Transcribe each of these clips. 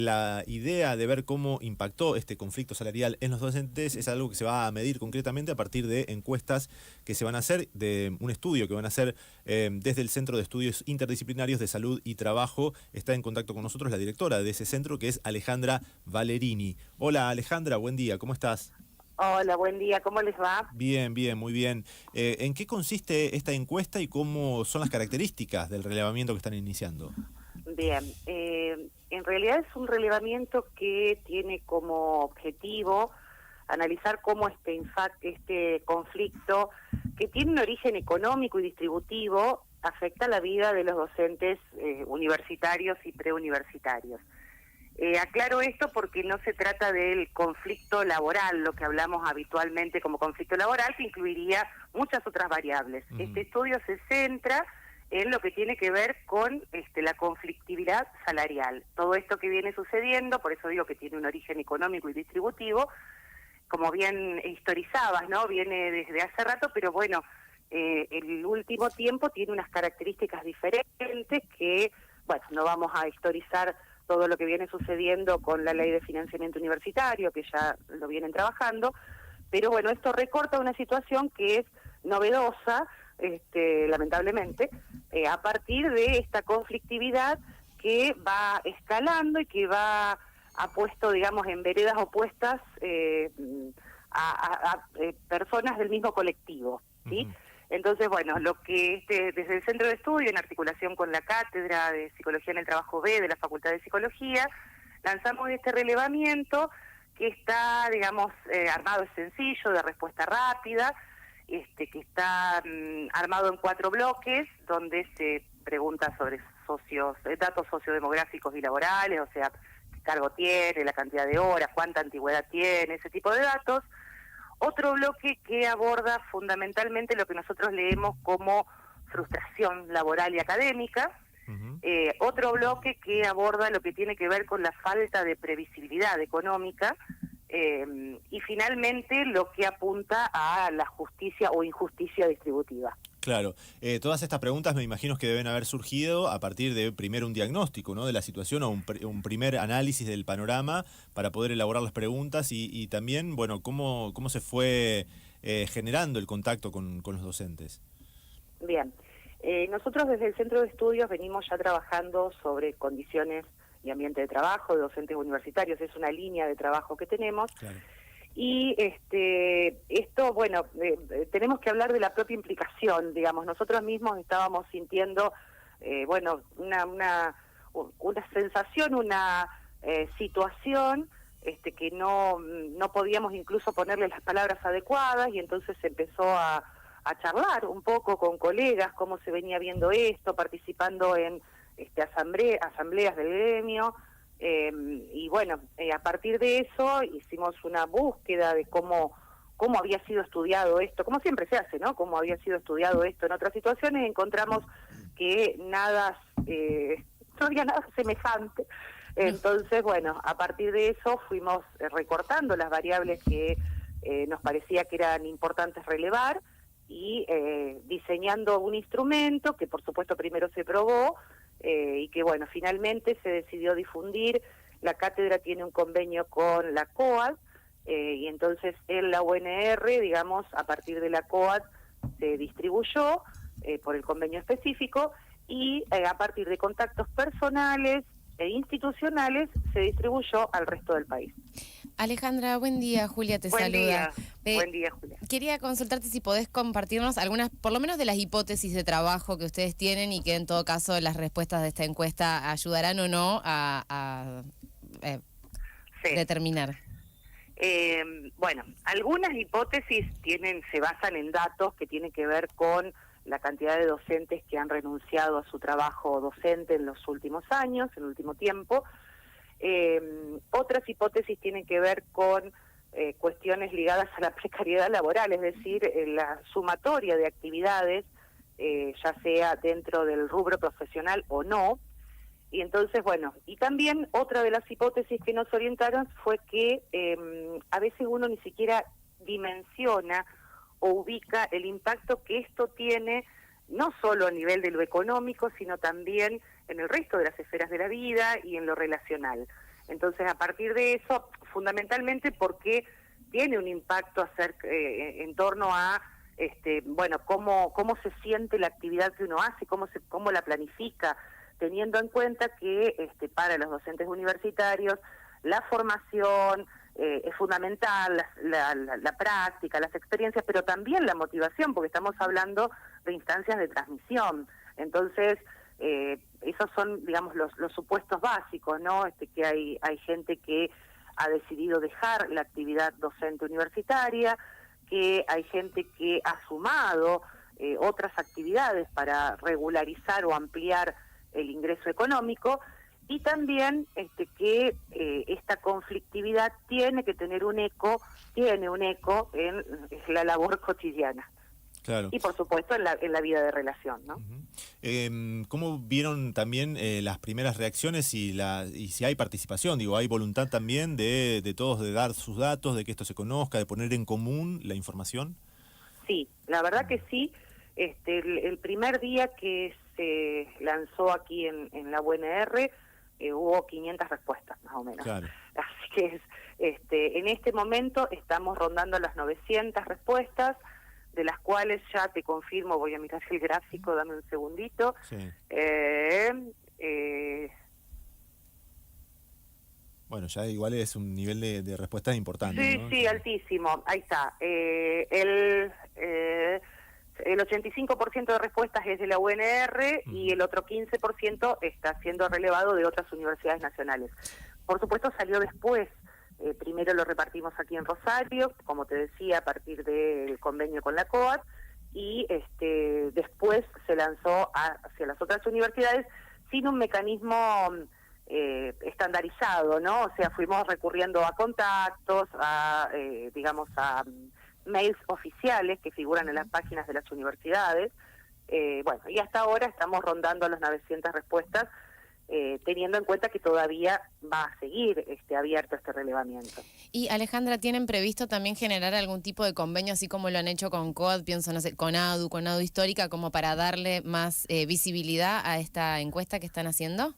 La idea de ver cómo impactó este conflicto salarial en los docentes es algo que se va a medir concretamente a partir de encuestas que se van a hacer, de un estudio que van a hacer desde el Centro de Estudios Interdisciplinarios de Salud y Trabajo. Está en contacto con nosotros la directora de ese centro, que es Alejandra Valerini. Hola Alejandra, buen día, ¿cómo estás? Hola, buen día, ¿cómo les va? Bien, bien, muy bien. ¿En qué consiste esta encuesta y cómo son las características del relevamiento que están iniciando? Bien, en realidad es un relevamiento que tiene como objetivo analizar cómo este conflicto, que tiene un origen económico y distributivo, afecta la vida de los docentes universitarios y preuniversitarios. Aclaro esto porque no se trata del conflicto laboral, lo que hablamos habitualmente como conflicto laboral, que incluiría muchas otras variables. Este estudio se centra en lo que tiene que ver con la conflictividad salarial. Todo esto que viene sucediendo, por eso digo que tiene un origen económico y distributivo, como bien historizabas, ¿no? Viene desde hace rato, pero bueno, el último tiempo tiene unas características diferentes que, bueno, no vamos a historizar todo lo que viene sucediendo con la ley de financiamiento universitario, que ya lo vienen trabajando, pero bueno, esto recorta una situación que es novedosa, lamentablemente, a partir de esta conflictividad que va escalando y que ha puesto, digamos, en veredas opuestas a personas del mismo colectivo, ¿sí? Entonces, bueno, lo que desde el Centro de Estudio, en articulación con la Cátedra de Psicología en el Trabajo B de la Facultad de Psicología, lanzamos este relevamiento que está, digamos, armado, es sencillo, de respuesta rápida, que está armado en 4 bloques, donde se pregunta sobre datos sociodemográficos y laborales, o sea, qué cargo tiene, la cantidad de horas, cuánta antigüedad tiene, ese tipo de datos. Otro bloque que aborda fundamentalmente lo que nosotros leemos como frustración laboral y académica. Otro bloque que aborda lo que tiene que ver con la falta de previsibilidad económica. Y finalmente lo que apunta a la justicia o injusticia distributiva. Claro, todas estas preguntas me imagino que deben haber surgido a partir de primero un diagnóstico, ¿no?, de la situación o un primer análisis del panorama para poder elaborar las preguntas y también, bueno, cómo se fue generando el contacto con los docentes. Bien, nosotros desde el Centro de Estudios venimos ya trabajando sobre condiciones y ambiente de trabajo de docentes universitarios, es una línea de trabajo que tenemos. Claro. Y esto, bueno, tenemos que hablar de la propia implicación, digamos, nosotros mismos estábamos sintiendo, bueno, una sensación, una situación que no podíamos incluso ponerle las palabras adecuadas, y entonces se empezó a charlar un poco con colegas cómo se venía viendo esto, participando en asambleas del gremio. Y bueno, a partir de eso hicimos una búsqueda de cómo había sido estudiado esto, como siempre se hace, ¿no? Cómo había sido estudiado esto en otras situaciones. Encontramos que no había nada semejante. Entonces, bueno, a partir de eso fuimos recortando las variables que nos parecía que eran importantes relevar y diseñando un instrumento que por supuesto primero se probó, y que bueno, finalmente se decidió difundir. La cátedra tiene un convenio con la COAD, y entonces en la UNR, digamos, a partir de la COAD se distribuyó por el convenio específico, y a partir de contactos personales e institucionales se distribuyó al resto del país. Alejandra, buen día, Julia te Buen saluda. Buen día, Julia. Quería consultarte si podés compartirnos algunas, por lo menos de las hipótesis de trabajo que ustedes tienen y que en todo caso las respuestas de esta encuesta ayudarán o no a Sí. determinar. Bueno, algunas hipótesis se basan en datos que tienen que ver con la cantidad de docentes que han renunciado a su trabajo docente en los últimos años, en el último tiempo. Otras hipótesis tienen que ver con cuestiones ligadas a la precariedad laboral, es decir, la sumatoria de actividades, ya sea dentro del rubro profesional o no. Y entonces, bueno, y también otra de las hipótesis que nos orientaron fue que a veces uno ni siquiera dimensiona o ubica el impacto que esto tiene, no solo a nivel de lo económico, sino también en el resto de las esferas de la vida y en lo relacional. Entonces, a partir de eso, fundamentalmente porque tiene un impacto en torno a bueno, cómo se siente la actividad que uno hace, cómo la planifica, teniendo en cuenta que para los docentes universitarios la formación es fundamental, la práctica, las experiencias, pero también la motivación, porque estamos hablando de instancias de transmisión. Entonces, esos son, digamos, los supuestos básicos, ¿no? Que hay gente que ha decidido dejar la actividad docente universitaria, que hay gente que ha sumado otras actividades para regularizar o ampliar el ingreso económico, y también que esta conflictividad tiene que tener tiene un eco en la labor cotidiana. Claro. Y por supuesto en la vida de relación, ¿no? ¿Cómo vieron también las primeras reacciones y si hay participación? Digo, ¿hay voluntad también de todos de dar sus datos, de que esto se conozca, de poner en común la información? Sí, la verdad que sí. El primer día que se lanzó aquí en la UNR hubo 500 respuestas, más o menos. Claro. Así que en este momento estamos rondando las 900 respuestas, de las cuales ya te confirmo, voy a mirar el gráfico, dame un segundito. Sí. Bueno, ya igual es un nivel de respuesta importante, Sí, ¿no? sí, altísimo. Ahí está. El 85% de respuestas es de la UNR y el otro 15% está siendo relevado de otras universidades nacionales. Por supuesto, salió después. Primero lo repartimos aquí en Rosario, como te decía, a partir del convenio con la COAT, y después se lanzó hacia las otras universidades sin un mecanismo estandarizado, ¿no? O sea, fuimos recurriendo a contactos, digamos, a mails oficiales que figuran en las páginas de las universidades. Bueno, y hasta ahora estamos rondando las 900 respuestas, teniendo en cuenta que todavía va a seguir abierto este relevamiento. Y Alejandra, ¿tienen previsto también generar algún tipo de convenio, así como lo han hecho con COAD, pienso, no sé, con ADU Histórica, como para darle más visibilidad a esta encuesta que están haciendo?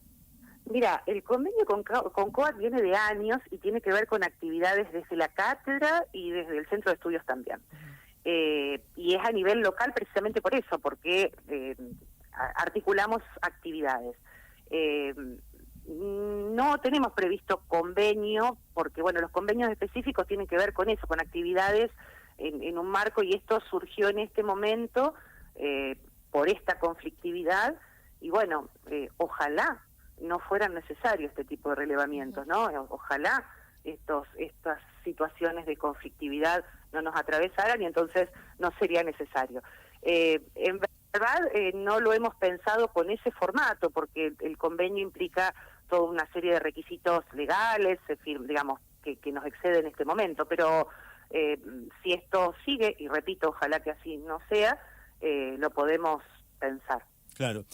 Mira, el convenio con COAD viene de años y tiene que ver con actividades desde la cátedra y desde el centro de estudios también. Y es a nivel local precisamente por eso, porque articulamos actividades. No tenemos previsto convenio, porque bueno, los convenios específicos tienen que ver con eso, con actividades en un marco, y esto surgió en este momento por esta conflictividad, y bueno, ojalá no fueran necesarios este tipo de relevamientos, ¿no? Ojalá estas situaciones de conflictividad no nos atravesaran y entonces no sería necesario. En verdad no lo hemos pensado con ese formato, porque el convenio implica toda una serie de requisitos legales, digamos, que nos exceden en este momento, pero si esto sigue, y repito, ojalá que así no sea, lo podemos pensar. Claro.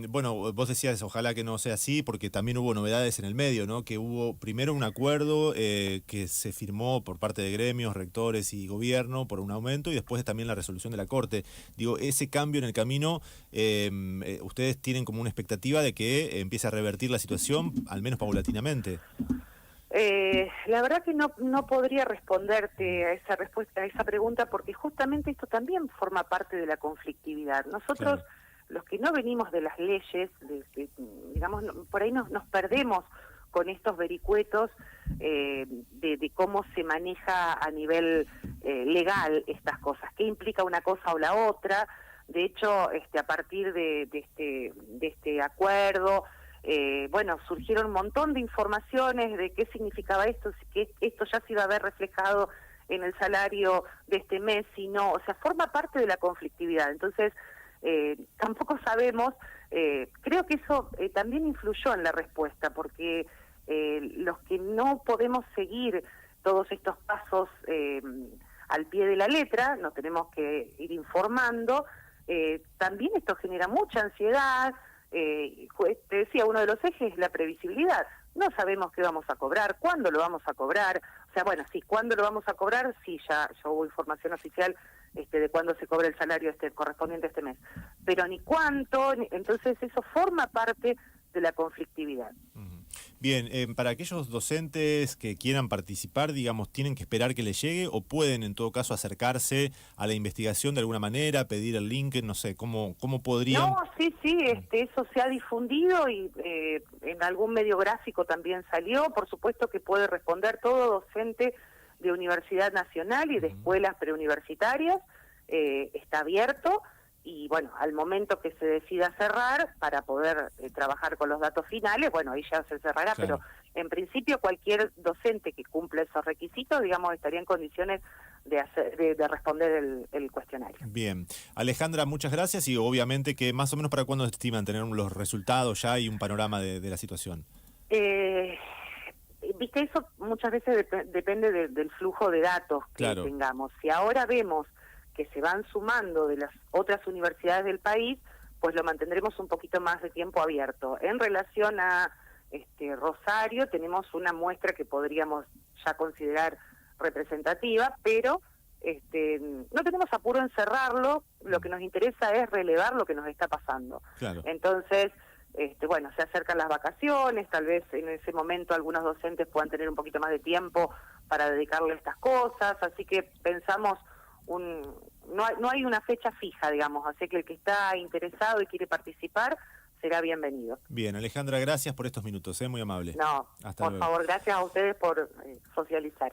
Bueno, vos decías, ojalá que no sea así, porque también hubo novedades en el medio, ¿no? Que hubo primero un acuerdo que se firmó por parte de gremios, rectores y gobierno por un aumento, y después también la resolución de la Corte. Digo, ese cambio en el camino, ustedes tienen como una expectativa de que empiece a revertir la situación, al menos paulatinamente. La verdad que no podría responderte a esa pregunta, porque justamente esto también forma parte de la conflictividad. Nosotros, claro, los que no venimos de las leyes, digamos, por ahí nos perdemos con estos vericuetos de cómo se maneja a nivel legal estas cosas, qué implica una cosa o la otra. De hecho, a partir de este acuerdo, bueno, surgieron un montón de informaciones de qué significaba esto, que esto ya se iba a ver reflejado en el salario de este mes, si no, o sea, forma parte de la conflictividad. Entonces, tampoco sabemos, creo que eso también influyó en la respuesta, porque los que no podemos seguir todos estos pasos al pie de la letra, nos tenemos que ir informando, también esto genera mucha ansiedad. Te decía, uno de los ejes es la previsibilidad. No sabemos qué vamos a cobrar, cuándo lo vamos a cobrar. O sea, bueno, sí, cuándo lo vamos a cobrar, sí, ya hubo información oficial de cuándo se cobra el salario correspondiente a este mes. Pero ni cuánto, entonces eso forma parte de la conflictividad. Bien, para aquellos docentes que quieran participar, digamos, ¿tienen que esperar que les llegue o pueden en todo caso acercarse a la investigación de alguna manera, pedir el link, no sé, cómo podrían? No, sí, eso se ha difundido y en algún medio gráfico también salió. Por supuesto que puede responder todo docente de Universidad Nacional y de escuelas preuniversitarias, está abierto. Y bueno, al momento que se decida cerrar, para poder trabajar con los datos finales, bueno, ahí ya se cerrará, Claro. pero en principio cualquier docente que cumpla esos requisitos, digamos, estaría en condiciones de responder el cuestionario. Bien. Alejandra, muchas gracias y obviamente que más o menos para cuándo estiman tener los resultados ya y un panorama de la situación. Viste, eso muchas veces depende del flujo de datos que Claro. tengamos. Si ahora vemos que se van sumando de las otras universidades del país, pues lo mantendremos un poquito más de tiempo abierto. En relación a Rosario, tenemos una muestra que podríamos ya considerar representativa, pero no tenemos apuro en cerrarlo, lo que nos interesa es relevar lo que nos está pasando. Claro. Entonces, bueno, se acercan las vacaciones, tal vez en ese momento algunos docentes puedan tener un poquito más de tiempo para dedicarle a estas cosas, así que pensamos no hay una fecha fija, digamos, así que el que está interesado y quiere participar será bienvenido. Bien, Alejandra, gracias por estos minutos, muy amable. No, Hasta por luego. favor, gracias a ustedes por socializar.